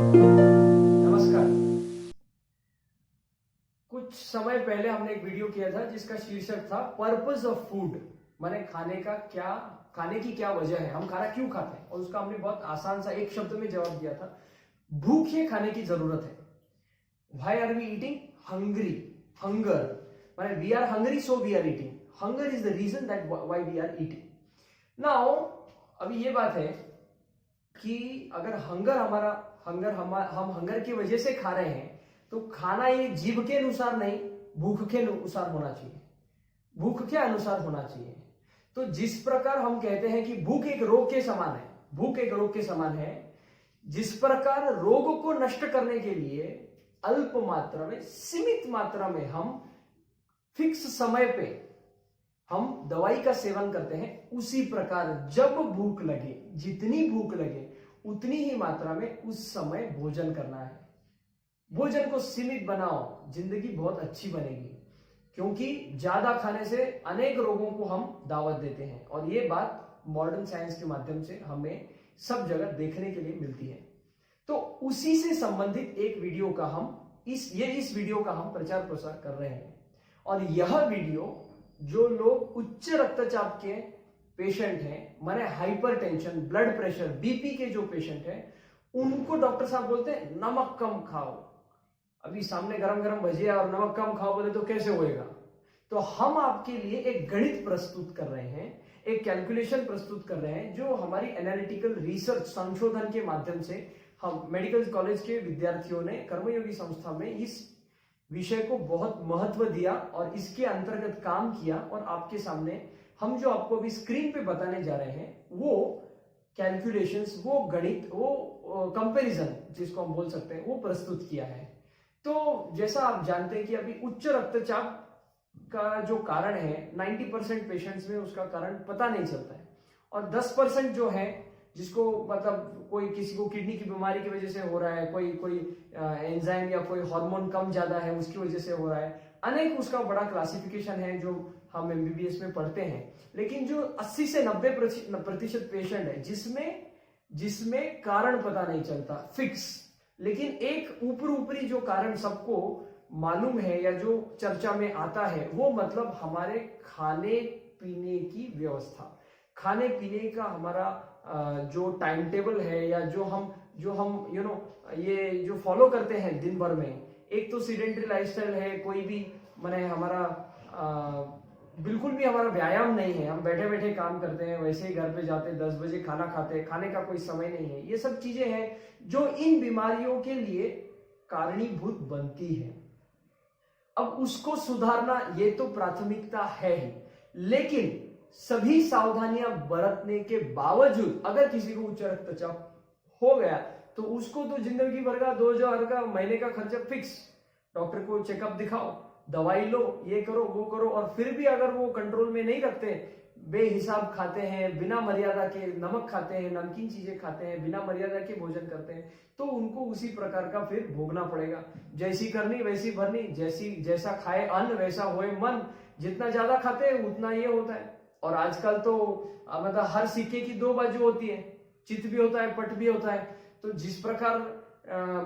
नमस्कार। कुछ समय पहले हमने एक वीडियो किया था जिसका शीर्षक था पर्पस ऑफ फूड, माने खाने की क्या वजह है, हम खाना क्यों खाते हैं। और उसका हमने बहुत आसान सा एक शब्द में जवाब दिया था, भूख है खाने की जरूरत है। Why are we eating? Hungry, hunger, माने we are hungry so we are eating. Hunger is the reason that why we are eating. Now अभी ये बात है कि अगर हम हंगर की वजह से खा रहे हैं तो खाना ये जीभ के अनुसार नहीं, भूख के अनुसार होना चाहिए, भूख के अनुसार होना चाहिए। तो जिस प्रकार हम कहते हैं कि भूख एक रोग के समान है, भूख एक रोग के समान है, जिस प्रकार रोग को नष्ट करने के लिए अल्प मात्रा में, सीमित मात्रा में, हम फिक्स समय पे हम दवाई का सेवन करते हैं, उसी प्रकार जब भूख लगे, जितनी भूख लगे उतनी ही मात्रा में उस समय भोजन करना है। भोजन को सीमित बनाओ, जिंदगी बहुत अच्छी बनेगी। क्योंकि ज्यादा खाने से अनेक रोगों को हम दावत देते हैं और ये बात मॉडर्न साइंस के माध्यम से हमें सब जगह देखने के लिए मिलती है। तो उसी से संबंधित एक वीडियो का इस वीडियो का हम प्रचार प्रसार कर रहे हैं। और यह वीडियो जो लोग उच्च रक्तचाप के पेशेंट हैं, माने हाइपरटेंशन, ब्लड प्रेशर, बीपी के जो पेशेंट हैं, उनको डॉक्टर साहब बोलते हैं नमक कम खाओ। अभी सामने गरम गरम भजिया और नमक कम खाओ बोले तो कैसे होएगा। तो हम आपके लिए एक गणित प्रस्तुत कर रहे हैं, एक कैलकुलेशन प्रस्तुत कर रहे हैं, जो हमारी एनालिटिकल रिसर्च संशोधन के माध्यम से हम मेडिकल कॉलेज के विद्यार्थियों ने कर्मयोगी संस्था में इस विषय को बहुत महत्व दिया और इसके अंतर्गत काम किया। और आपके सामने हम जो आपको अभी स्क्रीन पे बताने जा रहे हैं वो कैलकुलेशंस, वो गणित, वो कंपैरिजन जिसको हम बोल सकते हैं, वो प्रस्तुत किया है। तो जैसा आप जानते हैं कि अभी उच्च रक्तचाप का जो कारण है 90% पेशेंट्स में उसका कारण पता नहीं चलता है, और 10% जो है जिसको मतलब कोई किसी को किडनी की बीमारी की वजह से हो रहा है, कोई एंजाइम या कोई हार्मोन कम ज्यादा है उसकी वजह से हो रहा है, अनेक उसका बड़ा क्लासिफिकेशन है जो हम एमबीबीएस में पढ़ते हैं। लेकिन जो 80 से 90% पेशेंट है जिसमें कारण पता नहीं चलता फिक्स, लेकिन एक ऊपरी जो कारण सबको मालूम है या जो चर्चा में आता है वो मतलब हमारे खाने पीने की व्यवस्था, खाने पीने का हमारा जो टाइम टेबल है या जो हम ये जो फॉलो करते हैं दिन भर में। एक तो सीडेंटरी लाइफस्टाइल है, कोई भी माने हमारा बिल्कुल भी हमारा व्यायाम नहीं है, हम बैठे बैठे काम करते हैं, वैसे ही घर पे जाते 10 बजे खाना खाते हैं, खाने का कोई समय नहीं है। ये सब चीजें हैं जो इन बीमारियों के लिए कारणीभूत बनती है। अब उसको सुधारना ये तो प्राथमिकता है ही, लेकिन सभी सावधानियां बरतने के बावजूद अगर किसी को उच्च रक्तचाप हो गया तो उसको तो जिंदगी भर का 2000 का महीने का खर्चा फिक्स, डॉक्टर को चेकअप दिखाओ, दवाई लो, ये करो वो करो, और फिर भी अगर वो कंट्रोल में नहीं रखते, बेहिसाब खाते हैं, बिना मर्यादा के नमक खाते हैं, नमकीन चीजें खाते हैं, बिना मर्यादा के भोजन करते हैं, तो उनको उसी प्रकार का फिर भोगना पड़ेगा। जैसी करनी वैसी भरनी, जैसा खाए अन्न वैसा होए मन, जितना ज्यादा खाते हैं उतना ये होता है। और आजकल तो मतलब हर सिक्के की दो बाजू होती है, चित भी होता है, पट भी होता है। तो जिस प्रकार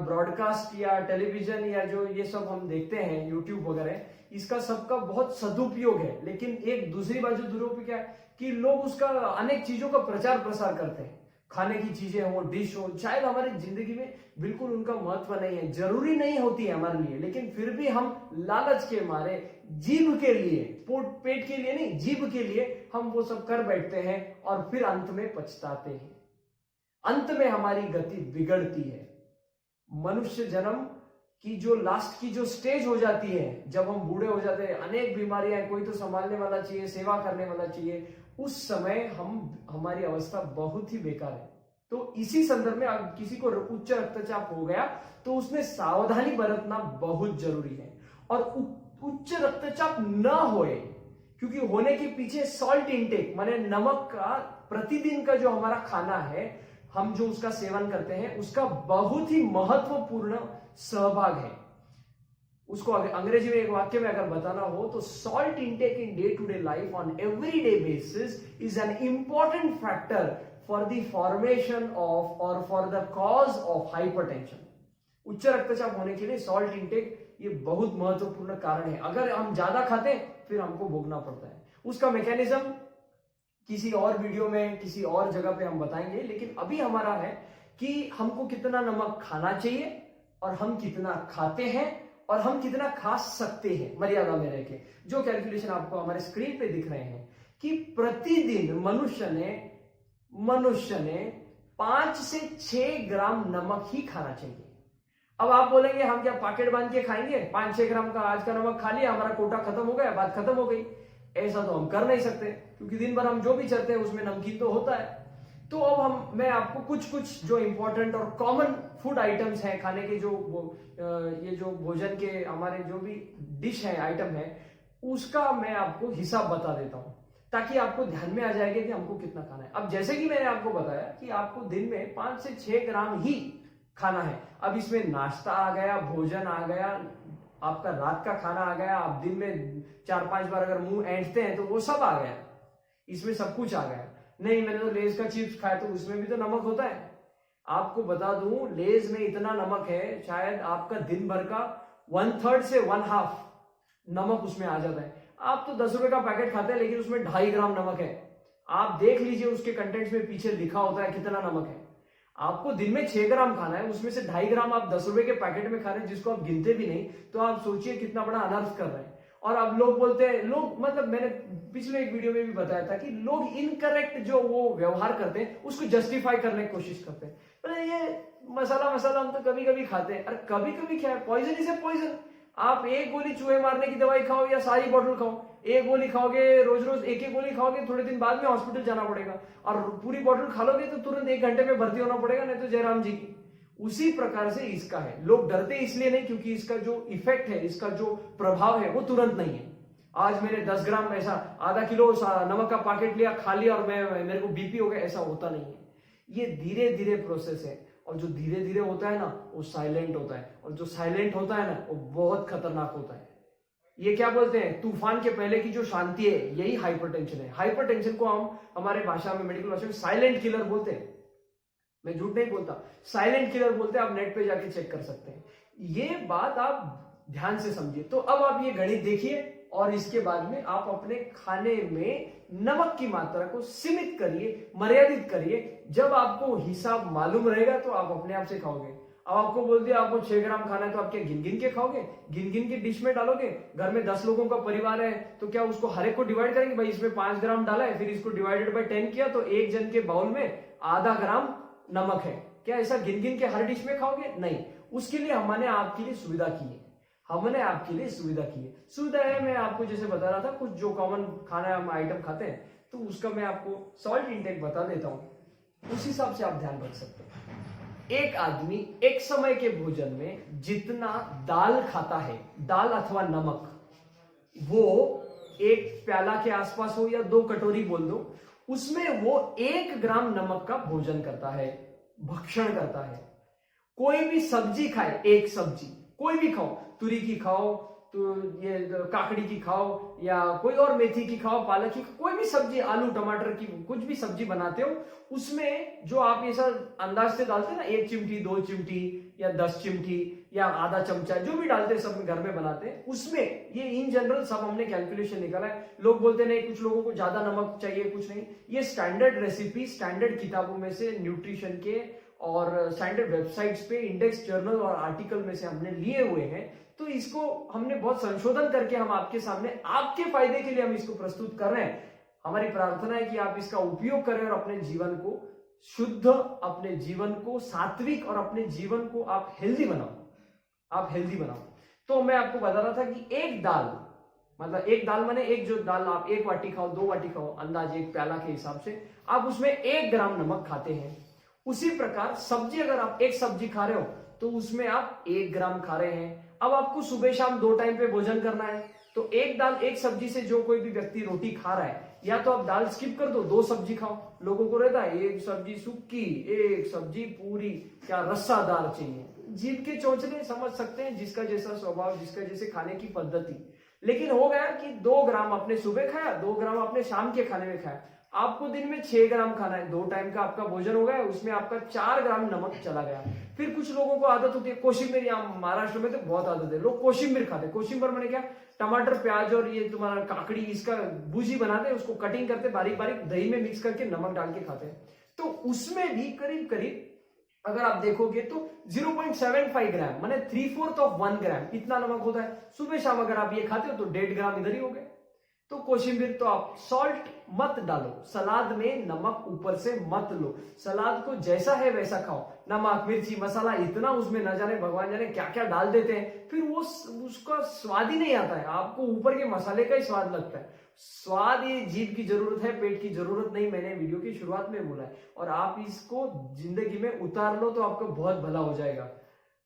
ब्रॉडकास्ट या टेलीविजन या जो ये सब हम देखते हैं यूट्यूब वगैरह, इसका सबका बहुत सदुपयोग है, लेकिन एक दूसरी बाजू दुरुपयोग क्या है कि लोग उसका अनेक चीजों का प्रचार प्रसार करते हैं, खाने की चीजें हो, डिश हो, शायद हमारी जिंदगी में बिल्कुल उनका महत्व नहीं है, जरूरी नहीं होती है हमारे लिए, लेकिन फिर भी हम लालच के मारे, जीभ के लिए, पेट के लिए नहीं, जीभ के लिए हम वो सब कर बैठते हैं और फिर अंत में पछताते हैं। अंत में हमारी गति बिगड़ती है। मनुष्य जन्म की जो लास्ट की जो स्टेज हो जाती है, जब हम बूढ़े हो जाते हैं, अनेक बीमारियां, कोई तो संभालने वाला चाहिए, सेवा करने वाला चाहिए, उस समय हमारी अवस्था बहुत ही बेकार है। तो इसी संदर्भ में अगर किसी को उच्च रक्तचाप हो गया तो उसमें सावधानी बरतना बहुत जरूरी है। और उच्च रक्तचाप न होए, क्योंकि होने के पीछे सॉल्ट इंटेक माने नमक का प्रतिदिन का जो हमारा खाना है, हम जो उसका सेवन करते हैं, उसका बहुत ही महत्वपूर्ण सहभाग है। उसको अंग्रेजी में एक वाक्य में अगर बताना हो तो salt intake in day to day life on every day basis is an important factor for the formation of और for the cause of hypertension. उच्च रक्तचाप होने के लिए सॉल्ट इंटेक ये बहुत महत्वपूर्ण कारण है। अगर हम ज्यादा खाते हैं फिर हमको भोगना पड़ता है। उसका मैकेनिज्म किसी और वीडियो में किसी और जगह पे हम बताएंगे, लेकिन अभी हमारा है कि हमको कितना नमक खाना चाहिए और हम कितना खाते हैं और हम कितना खा सकते हैं मर्यादा में रह के। जो कैलकुलेशन आपको हमारे स्क्रीन पे दिख रहे हैं कि प्रतिदिन मनुष्य ने 5 से 6 ग्राम नमक ही खाना चाहिए। अब आप बोलेंगे हम क्या पॉकेट बांध के खाएंगे, 5-6 ग्राम का आज का नमक खा लिया, हमारा कोटा खत्म हो गया, बात खत्म हो गई। ऐसा तो हम कर नहीं सकते, क्योंकि दिन भर हम जो भी चलते हैं उसमें नमकीन तो होता है। तो अब मैं आपको कुछ जो इंपॉर्टेंट और कॉमन फूड आइटम्स हैं खाने के, ये जो भोजन के हमारे जो भी डिश है, आइटम है, उसका मैं आपको हिसाब बता देता हूं, ताकि आपको ध्यान में आ जाएगा कि हमको कितना खाना है। अब जैसे कि मैंने आपको बताया कि आपको दिन में 5 से 6 ग्राम ही खाना है। अब इसमें नाश्ता आ गया, भोजन आ गया, आपका रात का खाना आ गया, आप दिन में 4-5 बार अगर मुंह ऐंठते हैं तो वो सब आ गया, इसमें सब कुछ आ गया। नहीं मैंने तो लेज का चिप्स खाया तो उसमें भी तो नमक होता है। आपको बता दूं लेज में इतना नमक है शायद आपका दिन भर का 1/3 से 1/2 नमक उसमें आ जाता है। आप तो 10 रुपए का पैकेट खाते हैं लेकिन उसमें 2.5 ग्राम नमक है। आप देख लीजिए उसके कंटेंट्स में पीछे लिखा होता है कितना नमक है। आपको दिन में 6 ग्राम खाना है, उसमें से 2.5 ग्राम आप 10 रुपए के पैकेट में खा रहे हैं जिसको आप गिनते भी नहीं, तो आप सोचिए कितना बड़ा अनर्थ कर रहे हैं। और अब लोग बोलते हैं, लोग मतलब मैंने पिछले एक वीडियो में भी बताया था कि लोग इनकरेक्ट जो वो व्यवहार करते हैं उसको जस्टिफाई करने की कोशिश करते हैं। पर ये मसाला हम तो कभी कभी खाते हैं। अरे कभी कभी क्या है, पॉइजन इज ए पॉइजन। आप एक गोली चूहे मारने की दवाई खाओ या सारी बोतल खाओ, एक गोली खाओगे रोज रोज एक गोली खाओगे, थोड़े दिन बाद में हॉस्पिटल जाना पड़ेगा। और पूरी बोतल खा लोगे तो तुरंत 1 घंटे में भर्ती होना पड़ेगा, नहीं तो जयराम जी की। उसी प्रकार से इसका है। लोग डरते इसलिए नहीं क्योंकि इसका जो इफेक्ट है, इसका जो प्रभाव है वो तुरंत नहीं है। आज मैंने 10 ग्राम ऐसा आधा किलो नमक का पैकेट लिया, खा लिया और मेरे को बीपी हो गया, ऐसा होता नहीं है। ये धीरे धीरे प्रोसेस है, और जो धीरे धीरे होता है ना वो साइलेंट होता है, और जो साइलेंट होता है ना वो बहुत खतरनाक होता है। ये क्या बोलते हैं, तूफान के पहले की जो शांति है यही हाइपरटेंशन है। हाइपरटेंशन को हम हमारे भाषा में, मेडिकल भाषा में साइलेंट किलर बोलते हैं। मैं झूठ नहीं बोलता, साइलेंट किलर बोलते हैं। आप नेट पे जाके चेक कर सकते हैं। ये बात आप ध्यान से समझिए। तो अब आप ये गणित देखिए और इसके बाद में आप अपने खाने में नमक की मात्रा को सीमित करिए, मर्यादित करिए। जब आपको हिसाब मालूम रहेगा तो आप अपने आप से खाओगे। अब आपको बोल दिया आपको 6 ग्राम खाना है तो आप क्या गिन गिन के खाओगे, गिन गिन के डिश में डालोगे? घर में 10 लोगों का परिवार है तो क्या उसको हर एक को डिवाइड करेंगे, भाई इसमें 5 ग्राम डाला है, फिर इसको डिवाइडेड बाय 10 किया तो एक जन के बाउल में आधा ग्राम नमक है। क्या ऐसा गिन गिन के हर डिश में खाओगे? नहीं। उसके लिए हमने आपके लिए सुविधा की है, हमने आपके लिए सुविधा की है। सुविधा है, मैं आपको जैसे बता रहा था कुछ जो कॉमन खाना हम आइटम खाते हैं तो उसका मैं आपको सॉल्ट इंटेक बता देता हूं, उस हिसाब से आप ध्यान रख सकते हैं। एक आदमी एक समय के भोजन में जितना दाल खाता है, दाल अथवा नमक, वो 1 प्याला के आसपास हो या 2 कटोरी बोल दो, उसमें वो 1 ग्राम नमक का भोजन करता है, भक्षण करता है। कोई भी सब्जी खाए, एक सब्जी कोई भी खाओ, तुरी की खाओ तो ये काकड़ी की खाओ या कोई और मेथी की खाओ, पालक की, कोई भी सब्जी, आलू टमाटर की कुछ भी सब्जी बनाते हो, उसमें जो आप ये सब अंदाज से डालते हैं ना, 1 चिमटी 2 चिमटी या 10 चिमटी या आधा चमचा, जो भी डालते हैं सब घर में बनाते हैं, उसमें ये इन जनरल सब हमने कैलकुलेशन निकाला है। लोग बोलते नहीं कुछ लोगों को ज्यादा नमक चाहिए, कुछ नहीं। ये स्टैंडर्ड रेसिपी स्टैंडर्ड किताबों में से, न्यूट्रिशन के और स्टैंडर्ड वेबसाइट्स पे, इंडेक्स जर्नल और आर्टिकल में से हमने लिए हुए हैं। तो इसको हमने बहुत संशोधन करके हम आपके सामने, आपके फायदे के लिए हम इसको प्रस्तुत कर रहे हैं। हमारी प्रार्थना है कि आप इसका उपयोग करें और अपने जीवन को शुद्ध, अपने जीवन को सात्विक और अपने जीवन को आप हेल्दी बनाओ, आप हेल्दी बनाओ। तो मैं आपको बता रहा था कि एक दाल, मतलब एक दाल माने एक जो दाल आप 1 वाटी खाओ 2 वाटी खाओ, अंदाज 1 प्याला के हिसाब से, आप उसमें 1 ग्राम नमक खाते हैं। उसी प्रकार सब्जी, अगर आप एक सब्जी खा रहे हो तो उसमें आप 1 ग्राम खा रहे हैं। अब आपको सुबह शाम 2 टाइम पे भोजन करना है तो 1 दाल 1 सब्जी से जो कोई भी व्यक्ति रोटी खा रहा है, या तो आप दाल स्किप कर दो, 2 सब्जी खाओ। लोगों को रहता है 1 सब्जी सूखी, 1 सब्जी पूरी, क्या रस्सादार चाहिए। जीभ के चोंचले समझ सकते हैं, जिसका जैसा स्वभाव, जिसका जैसे खाने की पद्धति। लेकिन हो गया कि 2 ग्राम आपने सुबह खाया, 2 ग्राम आपने शाम के खाने में खाया। आपको दिन में 6 ग्राम खाना है, 2 टाइम का आपका भोजन हो गया, उसमें आपका 4 ग्राम नमक चला गया। फिर कुछ लोगों को आदत होती है कोशिम्बीर, यहाँ महाराष्ट्र में तो बहुत आदत है, लोग कोशिम्बीर खाते हैं। कोशिम्बीर मैंने क्या, टमाटर प्याज और ये तुम्हारा काकड़ी, इसका भुजी बनाते हैं, उसको कटिंग करते बारीक बारीक, दही में मिक्स करके नमक डाल के खाते हैं। तो उसमें भी करीब करीब अगर आप देखोगे तो 0.75 ग्राम माने 3/4 ऑफ 1 ग्राम इतना नमक होता है। सुबह शाम अगर आप ये खाते हो तो 1.5 ग्राम इधर ही हो गए। तो कोशिम्बीर तो आप सॉल्ट मत डालो, सलाद में नमक ऊपर से मत लो, सलाद को जैसा है वैसा खाओ। नमक मिर्ची मसाला इतना उसमें न जाने भगवान जाने क्या क्या डाल देते हैं, फिर वो उसका स्वाद ही नहीं आता है, आपको ऊपर के मसाले का ही स्वाद लगता है। स्वाद ये जीभ की जरूरत है, पेट की जरूरत नहीं, मैंने वीडियो की शुरुआत में बोला है। और आप इसको जिंदगी में उतार लो तो आपको बहुत भला हो जाएगा।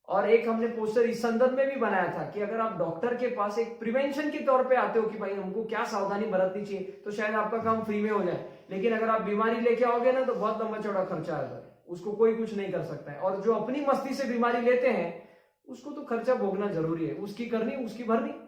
और एक हमने पोस्टर इस संदर्भ में भी बनाया था कि अगर आप डॉक्टर के पास एक प्रिवेंशन के तौर पे आते हो कि भाई हमको क्या सावधानी बरतनी चाहिए, तो शायद आपका काम फ्री में हो जाए। लेकिन अगर आप बीमारी लेके आओगे ना तो बहुत लंबा चौड़ा खर्चा आता है, उसको कोई कुछ नहीं कर सकता है। और जो अपनी मस्ती से बीमारी लेते हैं उसको तो खर्चा भोगना जरूरी है, उसकी करनी उसकी भरनी।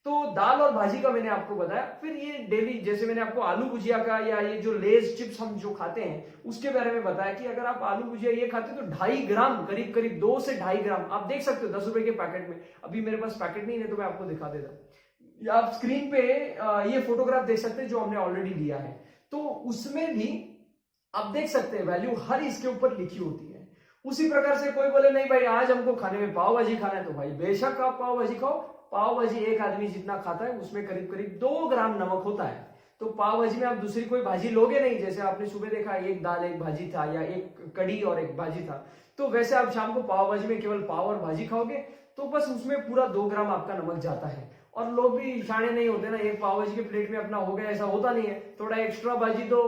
तो दाल और भाजी का मैंने आपको बताया। फिर ये डेली जैसे मैंने आपको आलू भुजिया का या ये जो लेज चिप्स हम जो खाते हैं उसके बारे में बताया कि अगर आप आलू भुजिया ये खाते हो तो 2.5 ग्राम, करीब करीब 2 से 2.5 ग्राम आप देख सकते हो 10 रुपए के पैकेट में। अभी मेरे पास पैकेट नहीं है तो मैं आपको दिखा देता। आप स्क्रीन पे ये फोटोग्राफ देख सकते हैं जो हमने ऑलरेडी लिया है। तो उसमें भी आप देख सकते हैं वैल्यू हर इसके ऊपर लिखी होती है। उसी प्रकार से कोई बोले नहीं भाई आज हमको खाने में पाव भाजी खाना है, तो भाई बेशक आप पाव भाजी खाओ। पाव भाजी एक आदमी जितना खाता है उसमें करीब करीब 2 ग्राम नमक होता है। तो पाव भाजी में आप दूसरी कोई भाजी लोगे नहीं, जैसे आपने सुबह देखा एक दाल एक भाजी था या एक कड़ी और एक भाजी था, तो वैसे आप शाम को पाव भाजी में केवल पाव और भाजी खाओगे तो बस उसमें पूरा 2 ग्राम आपका नमक जाता है। और लोग भी शाणे नहीं होते ना, एक पाव भाजी के प्लेट में अपना हो गया ऐसा होता नहीं है, थोड़ा एक्स्ट्रा भाजी दो,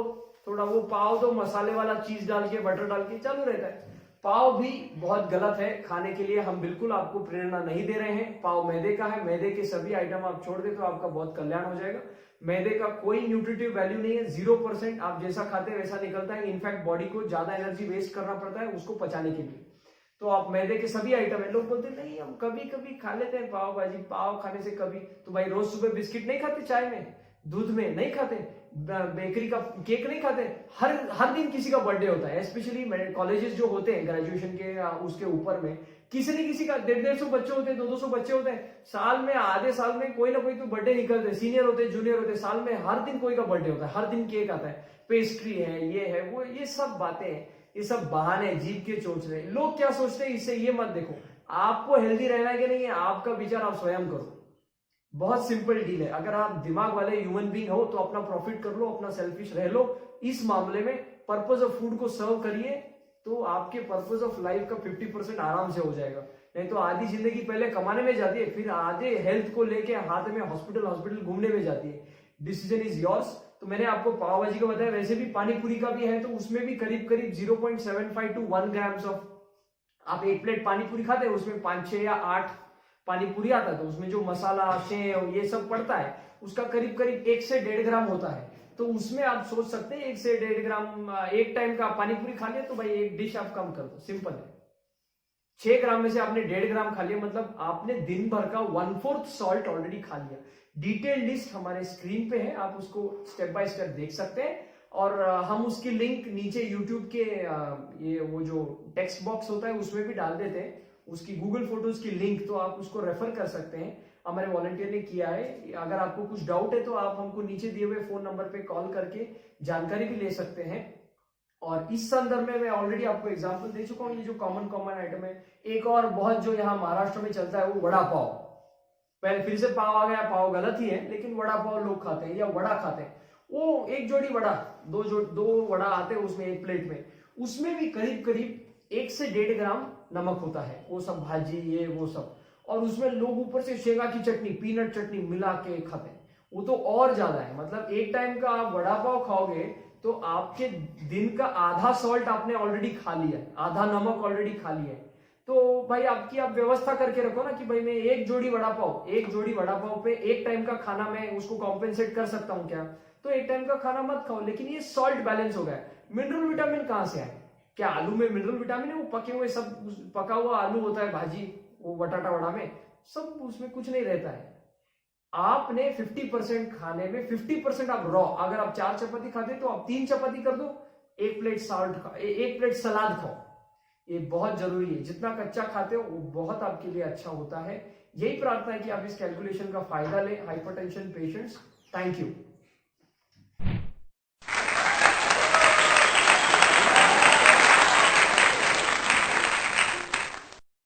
थोड़ा वो पाव दो, मसाले वाला चीज डाल के बटर डाल के चालू रहता है। पाव भी बहुत गलत है खाने के लिए, हम बिल्कुल आपको प्रेरणा नहीं दे रहे हैं। पाव मैदे का है, मैदे के सभी आइटम आप छोड़ दे तो आपका बहुत कल्याण हो जाएगा। मैदे का कोई न्यूट्रिटिव वैल्यू नहीं है, 0%। आप जैसा खाते हैं वैसा निकलता है। इनफैक्ट बॉडी को ज्यादा एनर्जी वेस्ट करना पड़ता है उसको पचाने के लिए। तो आप मैदे के सभी आइटम है, लोग बोलते नहीं हम कभी कभी खा लेते हैं पाव भाजी, पाव खाने से कभी, तो भाई रोज सुबह बिस्किट नहीं खाते, चाय में दूध में नहीं खाते, बेकरी का केक नहीं खाते, हर दिन किसी का बर्थडे होता है। स्पेशली कॉलेजेस जो होते हैं ग्रेजुएशन के उसके ऊपर में किसी न किसी का 150-150 बच्चे होते हैं, 200 बच्चे होते हैं साल में, आधे साल में कोई ना कोई तो बर्थडे निकलते हैं, सीनियर होते हैं जूनियर होते हैं, साल में हर दिन कोई का बर्थडे होता है, हर दिन केक आता है, पेस्ट्री है, ये है वो, ये सब बातें हैं, ये सब बहाने, जीभ के चोचले। लोग क्या सोचते हैं इससे, ये मत देखो। आपको हेल्दी रहना है कि नहीं है आपका विचार आप स्वयं करो। बहुत सिंपल डील है। अगर आप दिमाग वाले ह्यूमन बीइंग हो तो अपना प्रॉफिट कर लो, अपना सेल्फिश रह लो। इस मामले में पर्पस ऑफ फूड को सर्व करिए तो आपके पर्पस ऑफ लाइफ का 50% आराम से हो जाएगा। नहीं तो आधी जिंदगी पहले कमाने में जाती है, फिर आधे हेल्थ को लेके हाथ में हॉस्पिटल घूमने में जाती है। Decision is yours. तो मैंने आपको पाव भाजी का बताया, वैसे भी पानी पूरी का भी है, तो उसमें भी करीब करीब 0.75 to 1 ग्राम्स ऑफ, आप एक प्लेट पानी पूरी खाते हैं उसमें 5, 6 या 8 पानी पूरी आता है, तो उसमें जो मसाला शेव ये सब पड़ता है उसका करीब करीब 1 से 1.5 ग्राम होता है। तो उसमें आप सोच सकते हैं 1 से 1.5 ग्राम, एक टाइम का पानी पूरी खा लिया तो भाई एक डिश आप कम कर दो, सिंपल है। 6 ग्राम में से आपने 1.5 ग्राम खा लिया, मतलब आपने दिन भर का 1/4 सॉल्ट ऑलरेडी खा लिया। डिटेल लिस्ट हमारे स्क्रीन पे है, आप उसको स्टेप बाय स्टेप देख सकते हैं। और हम उसकी लिंक नीचे यूट्यूब के ये वो जो टेक्स्ट बॉक्स होता है उसमें भी डाल देते हैं, उसकी गूगल फोटोज की लिंक, तो आप उसको रेफर कर सकते हैं। हमारे वॉलंटियर ने किया है। अगर आपको कुछ डाउट है तो आप हमको नीचे दिए हुए फोन नंबर पे कॉल करके जानकारी भी ले सकते हैं। और इस संदर्भ में मैं ऑलरेडी आपको एग्जांपल दे चुका हूँ। ये जो कॉमन आइटम है, एक और बहुत जो यहाँ महाराष्ट्र में चलता है वो वड़ा पाव। पहले फिर से पाव आ गया, पाव गलत ही है लेकिन वड़ा पाव लोग खाते हैं या वड़ा खाते हैं। वो एक जोड़ी वड़ा, दो वड़ा आते हैं उसमें एक प्लेट में, उसमें भी करीब करीब 1 से 1.5 ग्राम नमक होता है, वो सब भाजी ये वो सब। और उसमें लोग ऊपर से शेंगा की चटनी, पीनट चटनी मिला के खाते हैं, वो तो और ज्यादा है। मतलब एक टाइम का आप वड़ा पाव खाओगे तो आपके दिन का आधा सॉल्ट आपने ऑलरेडी खा लिया है, आधा नमक ऑलरेडी खा लिया है। तो भाई आपकी आप व्यवस्था करके रखो ना कि भाई मैं एक जोड़ी वड़ा पाव पे एक टाइम का खाना मैं उसको कॉम्पेंसेट कर सकता हूँ क्या, तो एक टाइम का खाना मत खाओ। लेकिन ये सॉल्ट बैलेंस हो गया। मिनरल विटामिन कहां से आए? क्या आलू में मिनरल विटामिन है? वो पके हुए सब पका हुआ आलू होता है, भाजी वो बटाटा वड़ा में, सब उसमें कुछ नहीं रहता है। आपने 50% खाने में 50% आप रॉ, अगर आप 4 चपाती खाते तो आप 3 चपाती कर दो, 1 प्लेट साल्ट खा, 1 प्लेट सलाद खाओ। ये बहुत जरूरी है, जितना कच्चा खाते हो वो बहुत आपके लिए अच्छा होता है। यही प्रार्थना है कि आप इस कैलकुलेशन का फायदा लें, हाइपरटेंशन पेशेंट्स। Thank you.